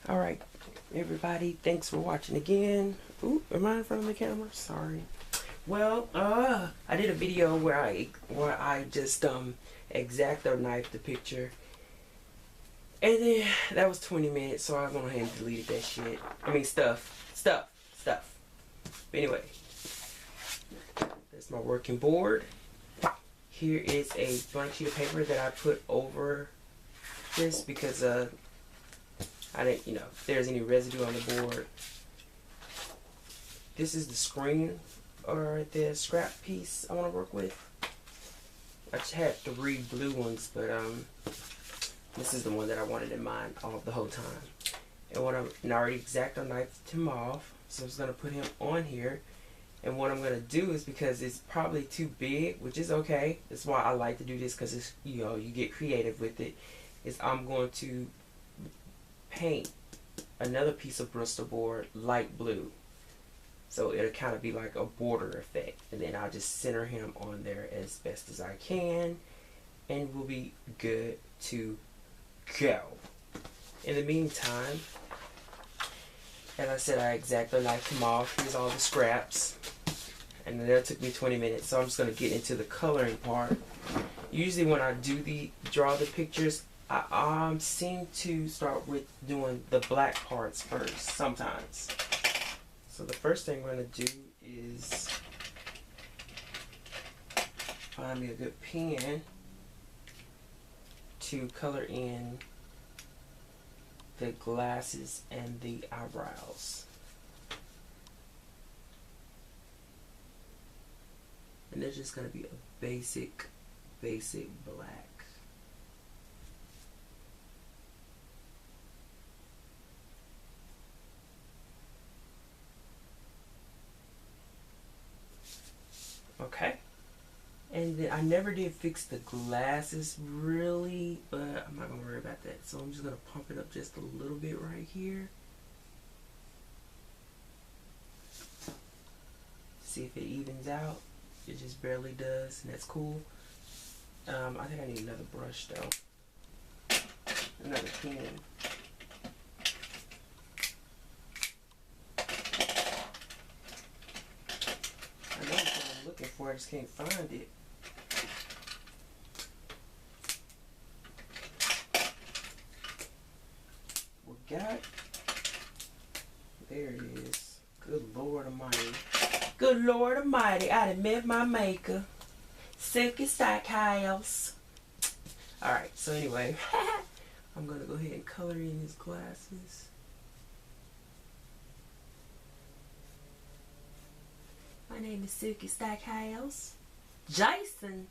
Alright, everybody, thanks for watching again. Ooh, am I in front of the camera? Sorry. Well, I did a video where I just X-Acto knifed the picture. And then that was 20 minutes, so I went ahead and deleted that shit. I mean stuff. But anyway, that's my working board. Here is a blank sheet of paper that I put over this because I didn't, if there's any residue on the board. This is the screen or the scrap piece I want to work with. I just had 3 blue ones, but this is the one that I wanted in mind the whole time. And what I already X-Acto knifed him off, so I'm just gonna put him on here. And what I'm gonna do is, because it's probably too big, which is okay. That's why I like to do this, because it's you get creative with it. Is I'm going to paint another piece of Bristol board light blue, so it'll kind of be like a border effect, and then I'll just center him on there as best as I can, and we'll be good to go. In the meantime, as I said, I X-Acto knifed him off. Here's all the scraps, and that took me 20 minutes, so I'm just going to get into the coloring part. Usually when I draw the pictures, I seem to start with doing the black parts first sometimes. So the first thing we're going to do is find me a good pen to color in the glasses and the eyebrows. And they're just going to be a basic black. Okay, and then I never did fix the glasses really, but I'm not gonna worry about that. So I'm just gonna pump it up just a little bit right here. See if it evens out. It just barely does, and that's cool. I think I need another brush though. Another pen. I know what I'm looking for, I just can't find it. We got, there it is. Good Lord Almighty. Good Lord Almighty, I done met my maker. Silky Stackhouse. Alright, so anyway, I'm gonna go ahead and color in his glasses. My name is Silky Stackhouse. Jason.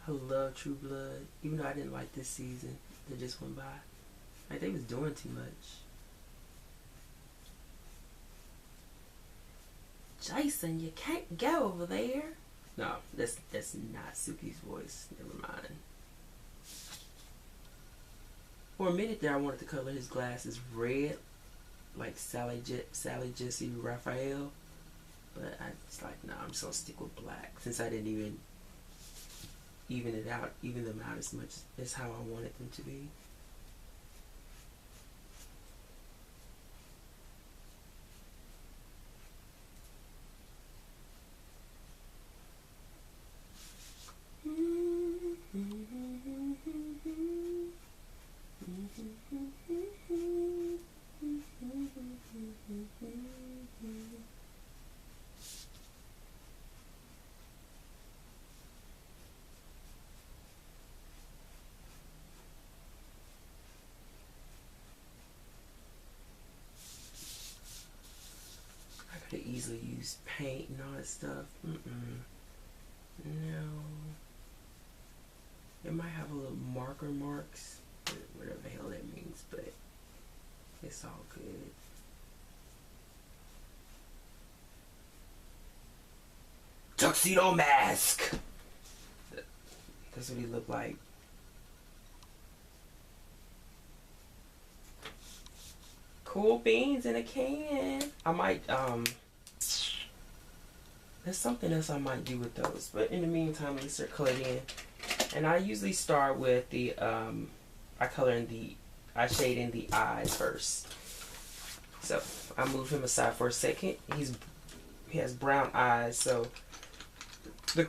I love True Blood, even though I didn't like this season that just went by. Like, they was doing too much. Jason, you can't go over there. No, that's not Suki's voice. Never mind. For a minute there, I wanted to color his glasses red, like Sally Jesse Raphael. But I was like, no, I'm just gonna stick with black, since I didn't even them out as much as how I wanted them to be. I could have easily used paint and all that stuff. No. It might have a little marker marks, whatever the hell that means, but it's all good. Tuxedo mask! That's what he looked like. Cool beans in a can. I might, there's something else I might do with those, but in the meantime, let's color in. And I usually start with the, I color in the I shade in the eyes first. So I move him aside for a second. He has brown eyes, so the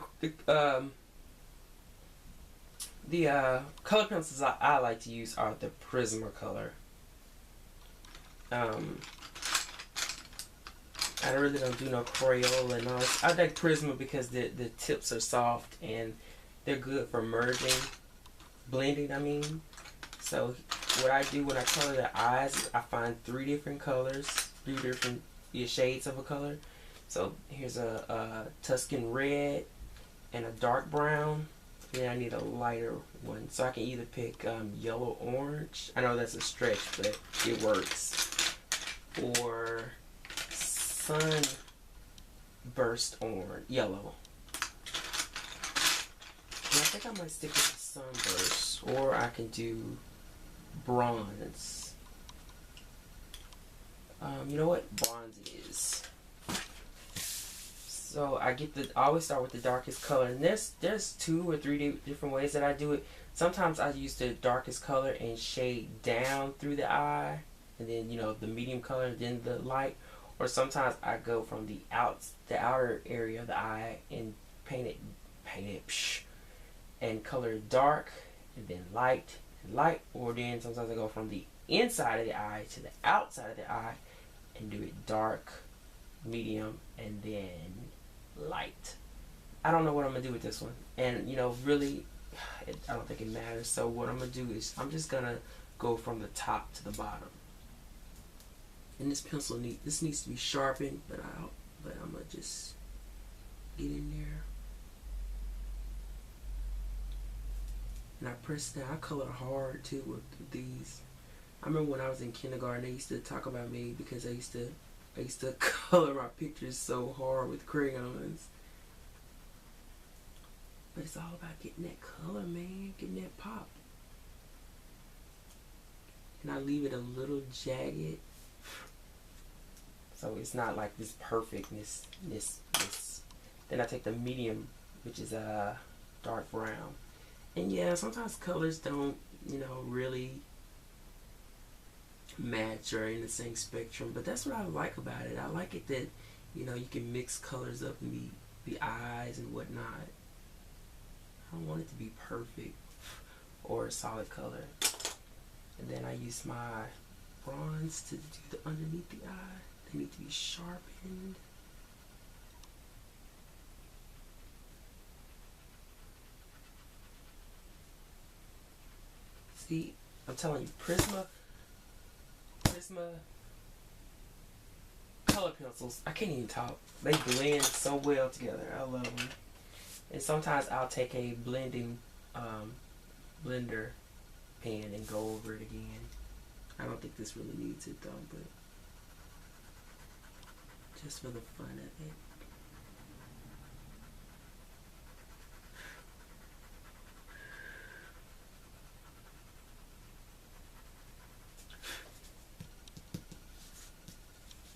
color pencils I like to use are the Prismacolor. I really don't do no Crayola and all. I like Prisma because the tips are soft and they're good for blending. I mean, so what I do when I color the eyes is I find 3 different colors, 3 different shades of a color. So here's a Tuscan red and a dark brown. Then I need a lighter one, so I can either pick yellow orange. I know that's a stretch, but it works. Or sunburst orange, yellow. And I think I might stick with the sunburst, or I can do bronze. You know what? Bronze it is. So I always start with the darkest color, and there's 2 or 3 different ways that I do it. Sometimes I use the darkest color and shade down through the eye, and then the medium color, then the light. Or sometimes I go from the outer area of the eye and paint it, and color it dark, and then light, and light. Or then sometimes I go from the inside of the eye to the outside of the eye and do it dark, medium, and then light. I don't know what I'm gonna do with this one, and really, I don't think it matters. So what I'm gonna do is I'm just gonna go from the top to the bottom. And this pencil needs to be sharpened, but I'm gonna just get in there. And I press down. I color hard too with these. I remember when I was in kindergarten, they used to talk about me because I used to color my pictures so hard with crayons. But it's all about getting that color, man, getting that pop. And I leave it a little jagged, so it's not like this perfectness. Then I take the medium, which is a dark brown. And yeah, sometimes colors don't, really match or in the same spectrum, but that's what I like about it. I like it that, you can mix colors up in the eyes and whatnot. I don't want it to be perfect or a solid color. And then I use my bronze to do the underneath the eye. They need to be sharpened. See, I'm telling you, Prisma color pencils, I can't even talk. They blend so well together. I love them. And sometimes I'll take a blending blender pen and go over it again. I don't think this really needs it though, but just for the fun of it.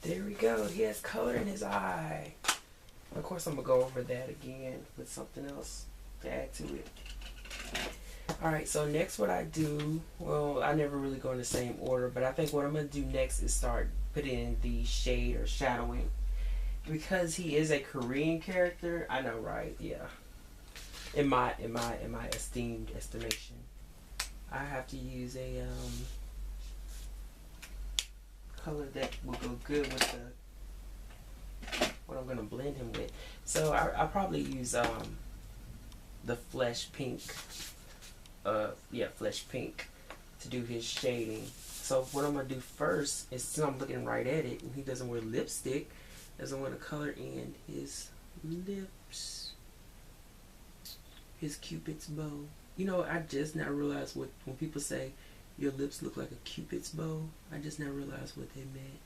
There we go. He has color in his eye. Of course, I'm going to go over that again with something else to add to it. Alright, so next what I do, well, I never really go in the same order, but I think what I'm going to do next is start putting in the shade or shadowing. Because he is a Korean character, I know, right? Yeah. In my esteemed estimation, I have to use a color that will go good with what I'm gonna blend him with. So I'll probably use the flesh pink. Flesh pink to do his shading. So what I'm gonna do first is, since I'm looking right at it, and he doesn't wear lipstick, is I'm gonna color in his lips, his Cupid's bow. I just now realized when people say your lips look like a Cupid's bow, I just now realized what they meant.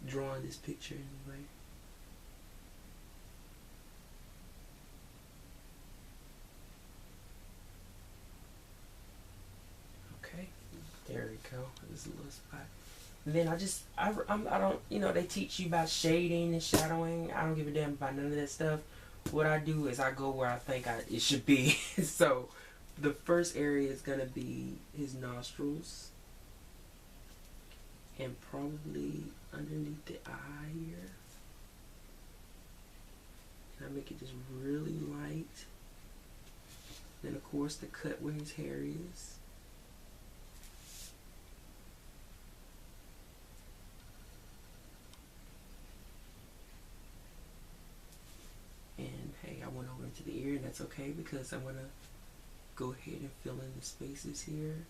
Drawing this picture anyway. Okay, there we go. There's a little spot. And then I don't, they teach you about shading and shadowing. I don't give a damn about none of that stuff. What I do is I go where I think it should be. So the first area is gonna be his nostrils and probably underneath the eye here. And I make it just really light. Then of course the cut where his hair is. And hey, I went over into the ear, and that's okay because I'm gonna go ahead and fill in the spaces here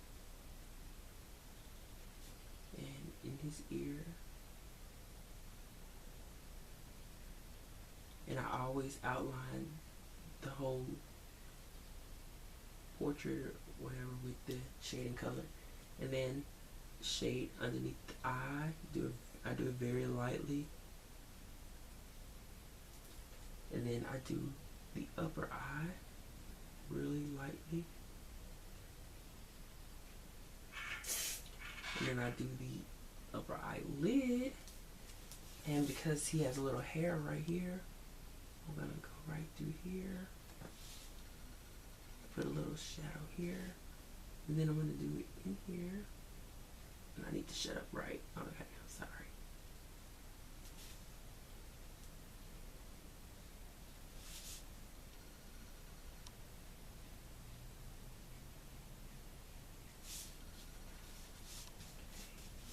and in his ear. And I always outline the whole portrait or whatever with the shading color, and then shade underneath the eye. I do it very lightly, and then I do the upper eye really lightly, and then I do the upper eyelid. And because he has a little hair right here, I'm gonna go right through here, put a little shadow here, and then I'm gonna do it in here. And I need to shut up right. Okay, I'm sorry.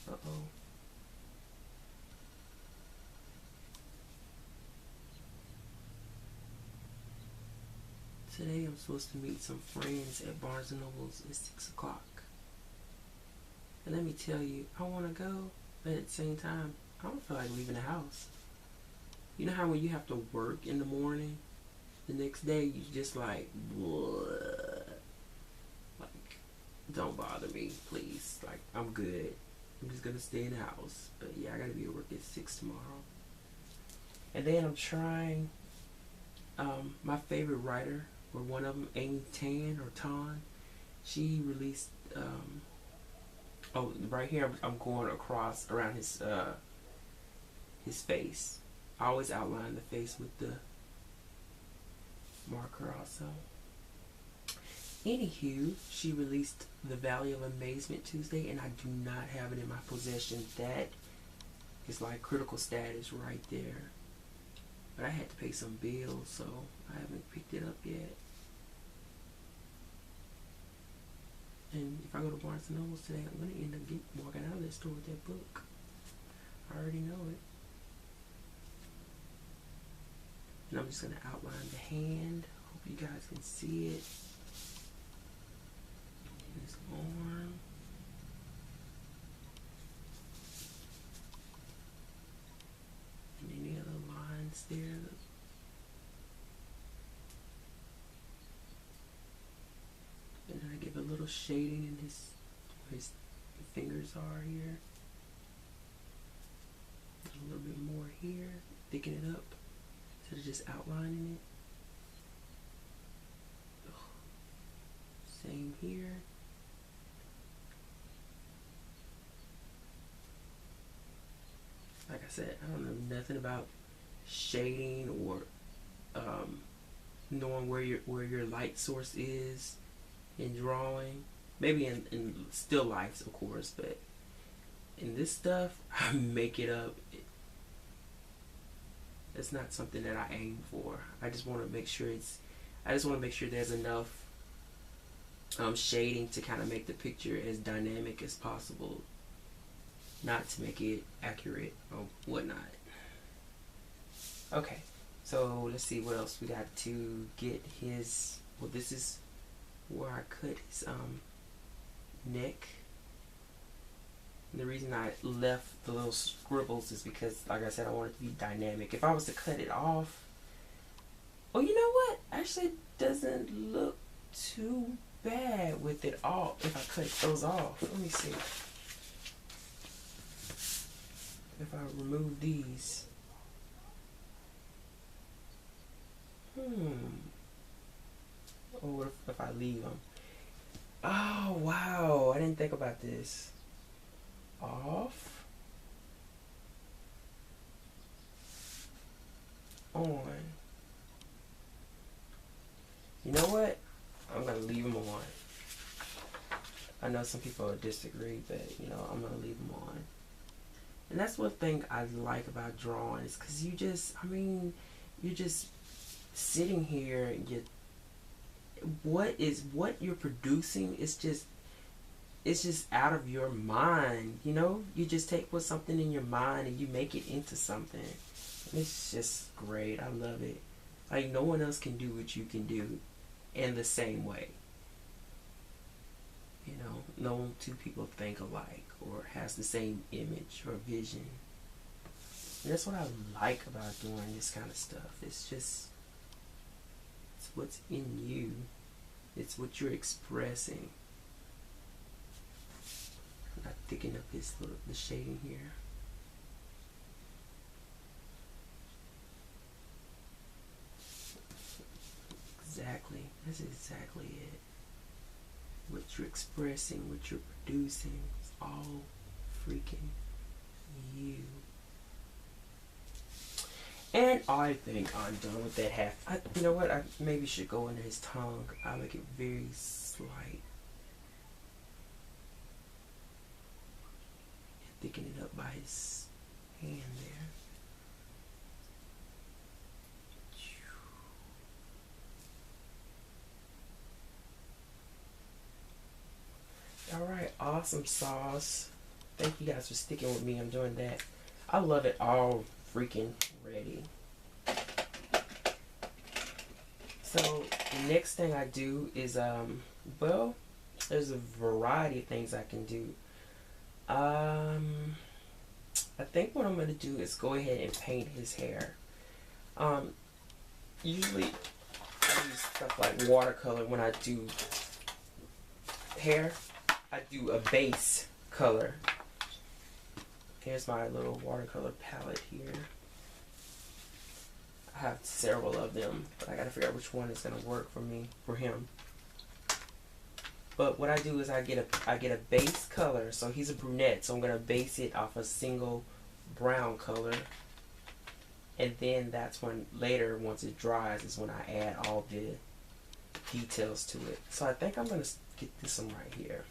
Uh-oh. Today I'm supposed to meet some friends at Barnes & Noble's at 6 o'clock. And let me tell you, I want to go, but at the same time, I don't feel like leaving the house. You know how when you have to work in the morning, the next day you just like, bleh. Like, don't bother me, please. Like, I'm good. I'm just going to stay in the house. But yeah, I got to be at work at 6 tomorrow. And then I'm trying, my favorite writer, or one of them, Amy Tan or Tan, she released, oh, right here I'm going across around his face. I always outline the face with the marker also. Anywho, she released The Valley of Amazement Tuesday, and I do not have it in my possession. That is like critical status right there. But I had to pay some bills, so I haven't picked it up yet. And if I go to Barnes & Noble today, I'm going to end up walking out of this store with that book. I already know it. And I'm just going to outline the hand. Hope you guys can see it. And his arm. And any other lines there. And then I give a little shading in where his fingers are here. A little bit more here. Thicken it up instead of just outlining it. Same here. Like I said, I don't know nothing about shading or knowing where your light source is in drawing. Maybe in still lifes, of course, but in this stuff, I make it up. It's not something that I aim for. I just want to make sure there's enough shading to kind of make the picture as dynamic as possible, not to make it accurate or whatnot. Okay, so let's see what else we got to get his. Well, this is where I cut his neck. And the reason I left the little scribbles is because, like I said, I want it to be dynamic. If I was to cut it off, well, you know what? Actually, it doesn't look too bad with it all. If I cut those off, let me see. If I remove these, or what if I leave them? Oh wow! I didn't think about this. Off, on. You know what? I'm gonna leave them on. I know some people disagree, but you know, I'm gonna leave them on. And that's one thing I like about drawing, is because you just, I mean, you're just sitting here and what you're producing is just, it's just out of your mind, you know? You just take what's something in your mind and you make it into something. And it's just great. I love it. Like, no one else can do what you can do in the same way. You know, no two people think alike or has the same image or vision. And that's what I like about doing this kind of stuff. It's just, it's what's in you. It's what you're expressing. I'm not thicken up the shading here. Exactly. That's exactly it. What you're expressing, what you're producing, it's all freaking you. And I think I'm done with that half. You know what? I maybe should go under his tongue. I'll make it very slight. Thicken it up by his hand there. Alright, awesome sauce. Thank you guys for sticking with me. I'm doing that. I love it all freaking ready. So the next thing I do is well, there's a variety of things I can do. I think what I'm gonna do is go ahead and paint his hair. Usually I use stuff like watercolor when I do hair. I do a base color. Here's my little watercolor palette here. I have several of them, but I gotta figure out which one is gonna work for me, for him. But what I do is I get a base color. So he's a brunette, so I'm gonna base it off a single brown color, and then that's when later, once it dries, is when I add all the details to it. So I think I'm gonna get this one right here.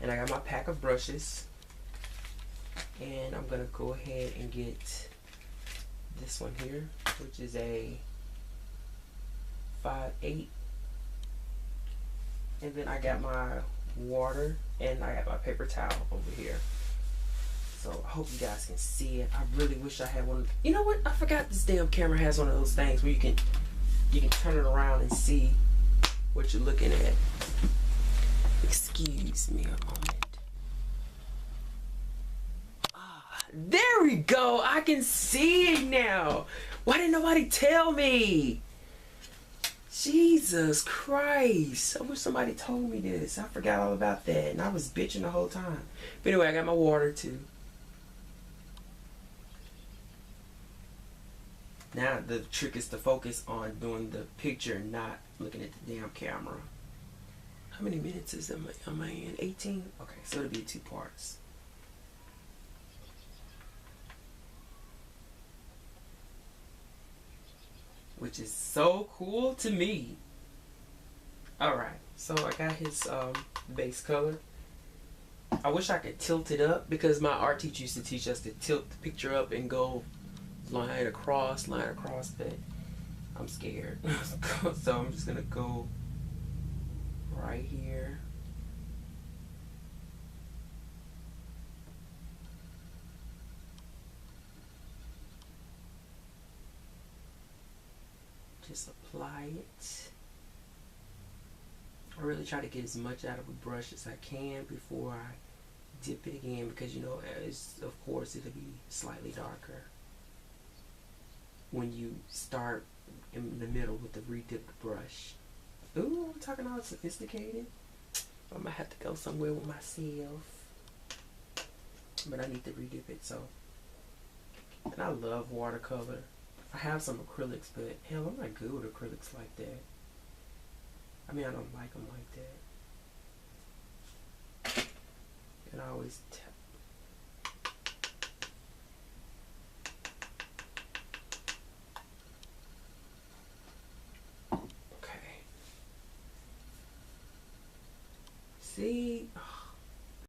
And I got my pack of brushes, and I'm gonna go ahead and get this one here, which is a 5/8. And then I got my water and I got my paper towel over here. So I hope you guys can see it. I really wish I had one. You know what? I forgot this damn camera has one of those things where you can turn it around and see what you're looking at. Excuse me a moment. There we go. I can see it now. Why didn't nobody tell me? Jesus Christ. I wish somebody told me this. I forgot all about that. And I was bitching the whole time. But anyway, I got my water too. Now the trick is to focus on doing the picture, not looking at the damn camera. How many minutes is am I in? 18? Okay, so it'll be 2 parts. Which is so cool to me. Alright, so I got his base color. I wish I could tilt it up, because my art teacher used to teach us to tilt the picture up and go line across, but I'm scared. So I'm just gonna go right here. Just apply it. I really try to get as much out of a brush as I can before I dip it again, because you know, of course it'll be slightly darker when you start in the middle with the re-dipped brush. Ooh, I'm talking all sophisticated. I'm gonna have to go somewhere with myself, but I need to re-dip it. So, and I love watercolor. I have some acrylics, but hell, I'm not good with acrylics like that. I mean, I don't like them like that. And I always